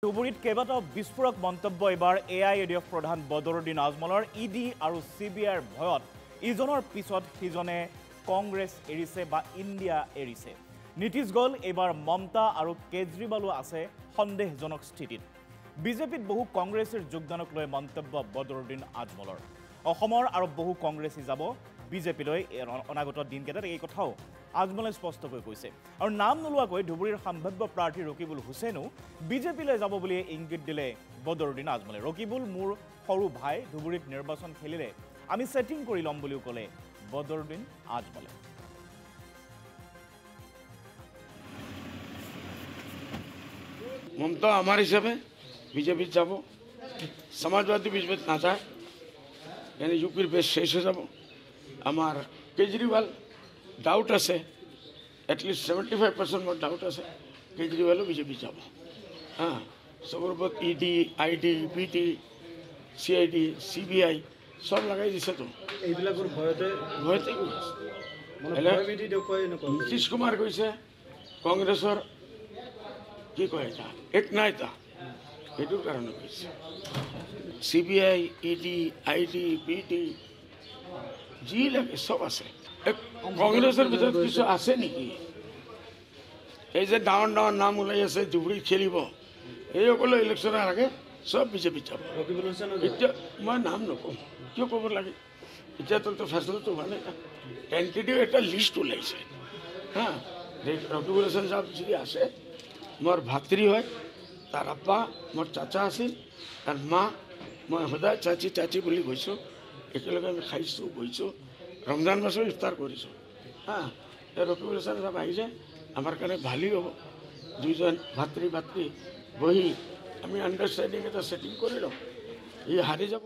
ধুবুৰীত কেইবাটাও বিস্ফোৰক মন্তব্য এবাৰ এআইএডিএফ প্ৰধান বদৰুদ্দিন আজমলৰ ইডি আৰু চিবিআইৰ ভয়ত ইজনৰ পিছত সিজনে কংগ্ৰেছ এৰিছে বা ইণ্ডিয়া এৰিছে। নীতিশ গ'ল, এইবাৰ মমতা আৰু কেজৰিৱালো আছে সন্দেহজনক স্থিতিত। বিজেপিত বহু কংগ্ৰেছীৰ যোগদানক লৈ মন্তব্য বদৰুদ্দিন আজমলৰ। অসমৰ আৰু বহু কংগ্ৰেছী যাব বিজেপিলৈ অনাগত দিনকেইটাত, এই কথাও আজমলে স্পষ্টকৈ কৈছে। আৰু নাম নোলোৱাকৈ ধুবুৰীৰ সম্ভাৱ্য প্ৰাৰ্থী ৰকিবুল হুছেইনো বিজেপিলৈ যাব বুলি ইংগিত দিলে বদৰুদ্দিন আজমলে। ৰকিবুল মোৰ সৰু ভাই, ধুবুৰীত নিৰ্বাচন খেলিলে আমি ছেটিং কৰি ল'ম বুলিও ক'লে বদৰুদ্দিন আজমলে। মমতা আমার হিসাবে বিজেপি যাব, সমাজবাদী বিজেপি না যায়, यानी यूपीर बेस शेष हो যাব। আমার কেজরিওয়াল ডাউট আছে, এটলিস্ট 75% মোর ডাউট আছে কেজরিওয়ালও বিজেপি যাব। হ্যাঁ, সবর উপর ইডি, আইডি, পিটি, সিআইডি, সিবিআই সব লাগাই দিছে। তো এইবিলাকৰ ভয়তে নীতিশ কুমাৰ কৈছে কংগ্ৰেছৰ কি কয় এটা এক নাই এটা, সেইটোৰ কাৰণে কৈছে। সিবিআই, ইডি, আইডি, পিটি যি লাগে সব আছে। কংগ্ৰেছৰ ভিতৰত কিছু আছে নেকি? এই যে ডাঙৰ ডাঙৰ নাম ওলাই আছে ধুবুৰীত খেলিব, এইসকলে ইলেকশ্যনৰ আগে সব বিজেপিত যাব। এতিয়া মই নাম নকওঁ, কিয় ক'ব লাগে? এতিয়াতো ফেচলাটো হোৱা নাই। টেণ্টেটিভ এটা লিষ্ট ওলাইছে। হা, ৰকিবুল হাছান সাহেব যদি আছে, মোৰ ভাতৃ হয়, তাৰ আব্বা মোৰ চাচা আছিল, তাৰ মা মই সদায় চাচি চাচি বুলি কৈছোঁ। একেলগে আমি খাইছোঁ, বহিছোঁ, ৰমজান মাছো ইফতাৰ কৰিছোঁ। হা, ৰকিবুল হাছান সাহেব আহিলে আমাৰ কাৰণে ভালেই হ'ব। দুইজন ভাতৃ বহি আমি আণ্ডাৰষ্টেণ্ডিং এটা ছেটিং কৰি লওঁ। ই হাৰি যাব।